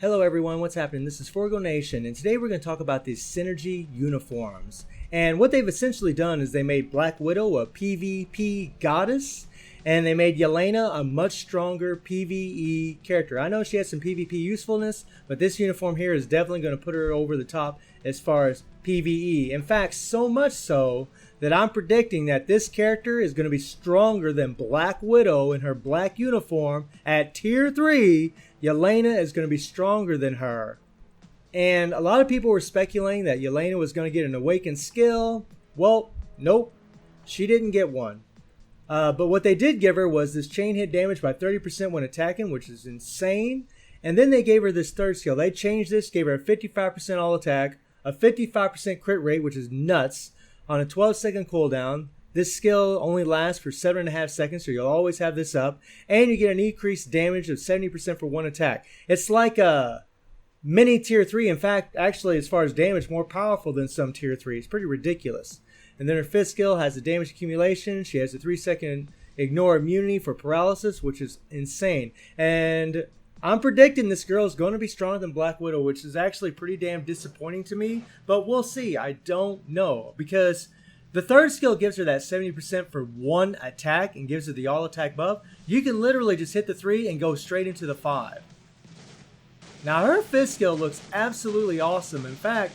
Hello everyone, what's happening? This is Forgo Nation, and today we're going to talk about these Synergy uniforms. And what they've essentially done is they made Black Widow a PvP goddess, and they made Yelena a much stronger PvE character. I know she has some PvP usefulness, but this uniform here is definitely going to put her over the top as far as PvE. In fact, so much so that I'm predicting that this character is going to be stronger than Black Widow in her black uniform at Tier 3. Yelena is going to be stronger than her. And a lot of people were speculating that Yelena was going to get an awakened skill. Well, nope. She didn't get one. But what they did give her was this chain hit damage by 30% when attacking, which is insane. And then they gave her this third skill. They changed this, gave her a 55% all attack, a 55% crit rate, which is nuts, on a 12-second cooldown. This skill only lasts for 7.5 seconds, so you'll always have this up. And you get an increased damage of 70% for one attack. It's like a mini Tier 3. In fact, actually, as far as damage, more powerful than some Tier 3. It's pretty ridiculous. And then her fifth skill has the damage accumulation. She has a 3-second ignore immunity for paralysis, which is insane. And I'm predicting this girl is going to be stronger than Black Widow, which is actually pretty damn disappointing to me. But we'll see. I don't know. Because the third skill gives her that 70% for one attack and gives her the all attack buff. You can literally just hit the 3 and go straight into the 5. Now her fifth skill looks absolutely awesome. In fact,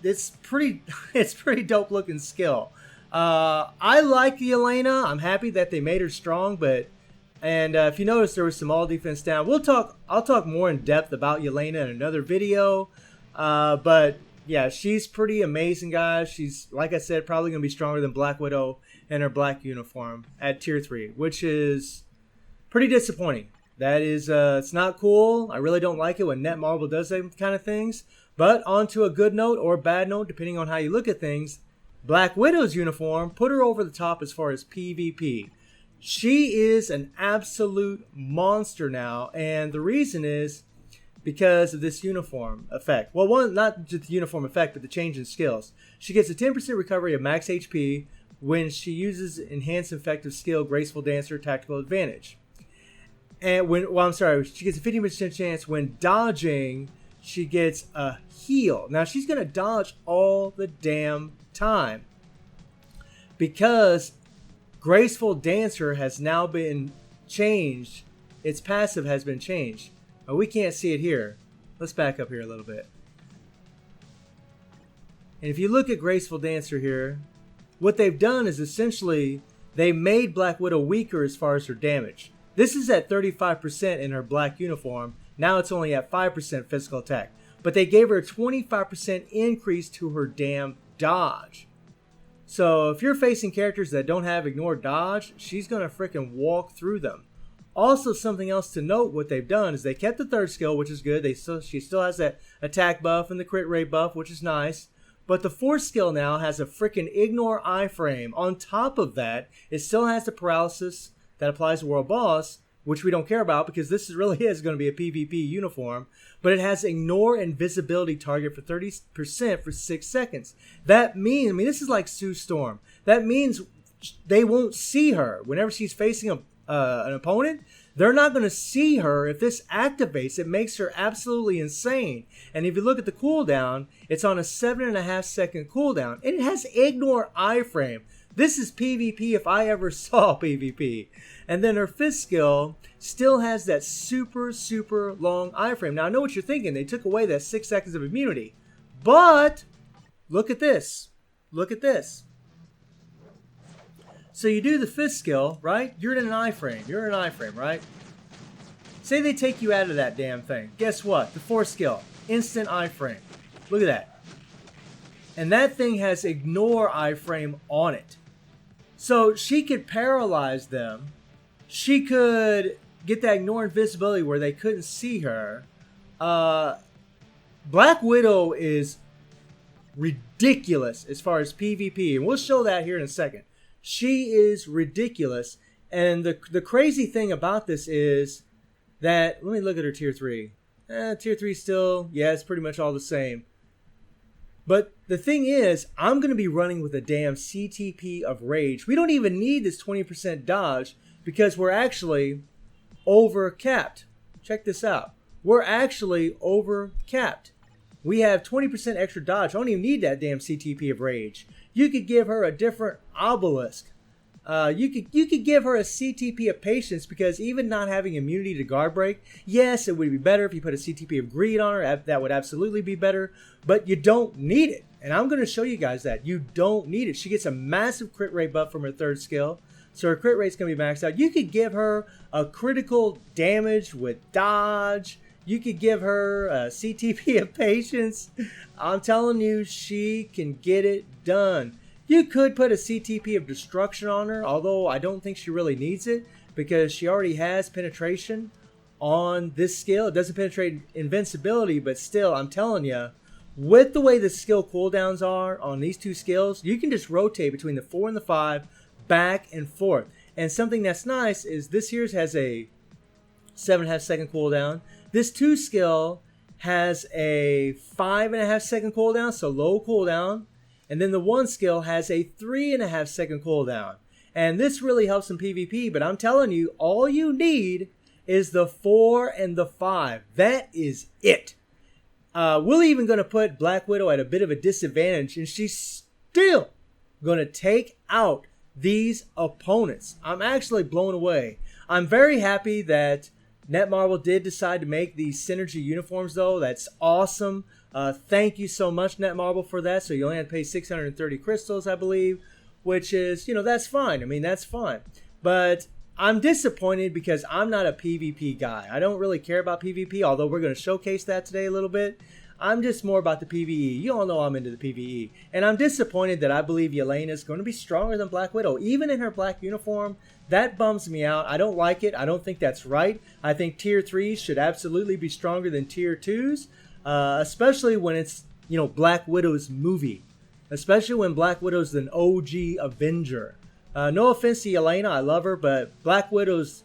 it's pretty dope looking skill. I like Yelena. I'm happy that they made her strong, but if you notice, there was some all defense down. I'll talk more in depth about Yelena in another video. But yeah, she's pretty amazing, guys. She's, like I said, probably gonna be stronger than Black Widow in her black uniform at Tier 3, which is pretty disappointing. That is, it's not cool. I really don't like it when Netmarble does that kind of things. But on to a good note or a bad note, depending on how you look at things, Black Widow's uniform put her over the top as far as PvP. She is an absolute monster now, and the reason is because of this uniform effect. Well, one, not just the uniform effect, but the change in skills. She gets a 10% recovery of max HP when she uses enhanced effective skill, Graceful Dancer, Tactical Advantage. And she gets a 50% chance when dodging. She gets a heal. Now, she's going to dodge all the damn time because Graceful Dancer has now been changed. Its passive has been changed. Now, we can't see it here. Let's back up here a little bit. And if you look at Graceful Dancer here, what they've done is essentially they made Black Widow weaker as far as her damage. This is at 35% in her black uniform. Now it's only at 5% physical attack. But they gave her a 25% increase to her damn dodge. So if you're facing characters that don't have ignore dodge, she's going to freaking walk through them. Also, something else to note, what they've done is they kept the third skill, which is good. She still has that attack buff and the crit rate buff, which is nice. But the fourth skill now has a freaking ignore iframe. On top of that, it still has the paralysis that applies to World Boss, which we don't care about because this really is going to be a PvP uniform. But it has ignore invisibility target for 30% for 6 seconds. That means, this is like Sue Storm. That means they won't see her. Whenever she's facing an opponent, they're not going to see her. If this activates, it makes her absolutely insane. And if you look at the cooldown, it's on a 7.5 second cooldown. And it has ignore iframe. This is PvP if I ever saw PvP. And then her fifth skill still has that super, super long iframe. Now, I know what you're thinking. They took away that 6 seconds of immunity. But look at this. Look at this. So you do the fifth skill, right? You're in an iframe. You're in an iframe, right? Say they take you out of that damn thing. Guess what? The fourth skill. Instant iframe. Look at that. And that thing has ignore iframe on it. So she could paralyze them. She could get that ignore invisibility where they couldn't see her. Black Widow is ridiculous as far as PvP. And we'll show that here in a second. She is ridiculous. And the crazy thing about this is that, let me look at her Tier 3. Tier 3 still, yeah, it's pretty much all the same. But the thing is, I'm going to be running with a damn CTP of Rage. We don't even need this 20% dodge because we're actually over capped. Check this out. we're actually over capped. We have 20% extra dodge. I don't even need that damn CTP of Rage. You could give her a different obelisk. You could give her a CTP of Patience, because even not having immunity to guard break, yes, it would be better if you put a CTP of Greed on her. That would absolutely be better, but you don't need it. And I'm going to show you guys that. You don't need it. She gets a massive crit rate buff from her third skill, so her crit rate's going to be maxed out. You could give her a critical damage with dodge. You could give her a CTP of Patience. I'm telling you, she can get it done. You could put a CTP of Destruction on her, although I don't think she really needs it, because she already has penetration on this skill. It doesn't penetrate invincibility, but still, I'm telling you, with the way the skill cooldowns are on these two skills, you can just rotate between the 4 and the 5 back and forth. And something that's nice is this here has a 7.5 second cooldown. This 2 skill has a 5.5 second cooldown, so low cooldown. And then the 1 skill has a 3.5 second cooldown. And this really helps in PvP, but I'm telling you, all you need is the 4 and the 5. That is it. We're even going to put Black Widow at a bit of a disadvantage, and she's still going to take out these opponents. I'm actually blown away. I'm very happy that Netmarble did decide to make these synergy uniforms, though. That's awesome. Thank you so much, Netmarble, for that. So you only had to pay 630 crystals, I believe, which is, that's fine. I mean, that's fine. But I'm disappointed because I'm not a PvP guy. I don't really care about PvP, although we're going to showcase that today a little bit. I'm just more about the PvE. You all know I'm into the PvE. And I'm disappointed that I believe Yelena is going to be stronger than Black Widow. Even in her black uniform, that bums me out. I don't like it. I don't think that's right. I think Tier 3s should absolutely be stronger than Tier 2s. Especially when it's, Black Widow's movie. Especially when Black Widow's an OG Avenger. No offense to Yelena, I love her, but Black Widow's,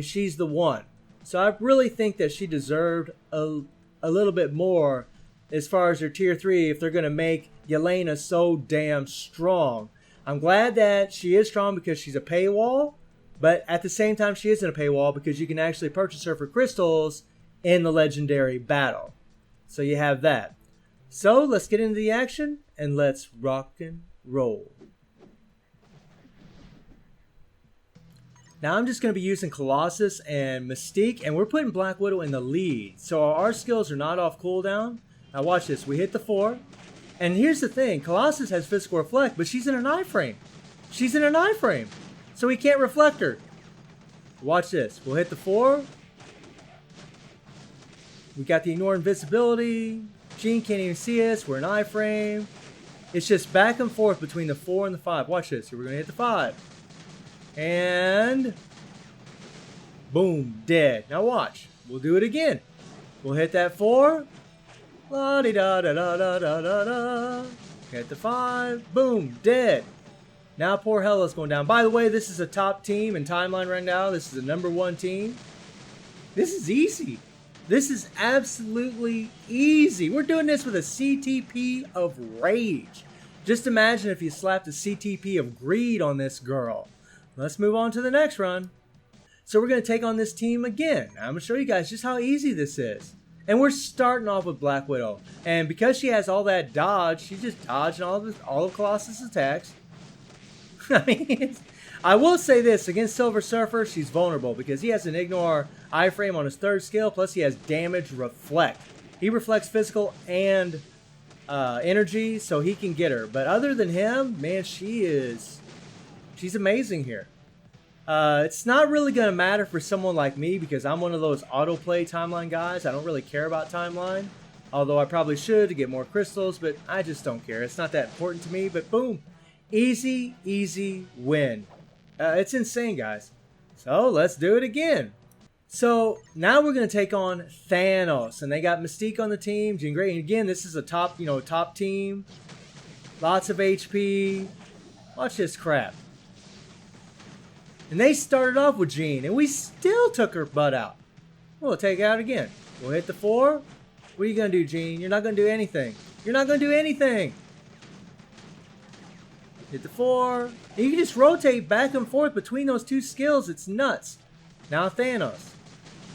she's the one. So I really think that she deserved a little bit more as far as her Tier 3 if they're going to make Yelena so damn strong. I'm glad that she is strong because she's a paywall, but at the same time she isn't a paywall because you can actually purchase her for crystals in the legendary battle. So you have that. So let's get into the action and let's rock and roll. Now I'm just going to be using Colossus and Mystique, and we're putting Black Widow in the lead. So our skills are not off cooldown. Now watch this. We hit the 4. And here's the thing. Colossus has physical reflect, but she's in an iframe. She's in an iframe. So we can't reflect her. Watch this. We'll hit the 4. We got the ignore invisibility. Jean can't even see us. We're in iframe. It's just back and forth between the 4 and the 5. Watch this. Here we're going to hit the 5. And boom, dead. Now watch. We'll do it again. We'll hit that 4. La-di-da-da-da-da-da-da. Hit the 5. Boom, dead. Now poor Hela's going down. By the way, this is a top team in Timeline right now. This is the #1 team. This is easy. This is absolutely easy. We're doing this with a CTP of Rage. Just imagine if you slapped a CTP of Greed on this girl. Let's move on to the next run. So we're going to take on this team again. I'm going to show you guys just how easy this is. And we're starting off with Black Widow. And because she has all that dodge, she's just dodging all of Colossus' attacks. I will say this, against Silver Surfer, she's vulnerable because he has an ignore iframe on his 3rd skill, plus he has damage reflect. He reflects physical and energy, so he can get her. But other than him, man, she's amazing here. It's not really going to matter for someone like me because I'm one of those autoplay timeline guys. I don't really care about timeline, although I probably should to get more crystals, but I just don't care. It's not that important to me, but boom. Easy, easy win. It's insane, guys. So let's do it again. So now we're going to take on Thanos, and they got Mystique on the team. Jean Grey, and again, this is a top team. Lots of HP. Watch this crap. And they started off with Jean, and we still took her butt out. We'll take it out again. We'll hit the 4. What are you going to do, Jean? You're not going to do anything. You're not going to do anything. Hit the 4. And you can just rotate back and forth between those two skills. It's nuts. Now Thanos.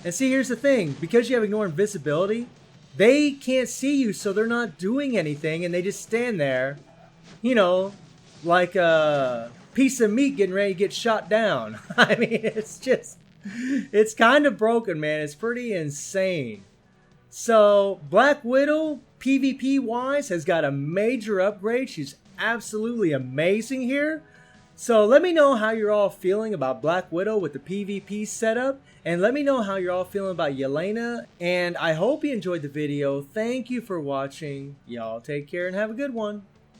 And see, here's the thing. Because you have ignore invisibility, they can't see you, so they're not doing anything, and they just stand there, you know, like a piece of meat getting ready to get shot down. I mean, it's kind of broken, man. It's pretty insane. So Black Widow, PvP wise, has got a major upgrade. She's absolutely amazing here. So let me know how you're all feeling about Black Widow with the PvP setup. And let me know how you're all feeling about Yelena. And I hope you enjoyed the video. Thank you for watching. Y'all take care and have a good one.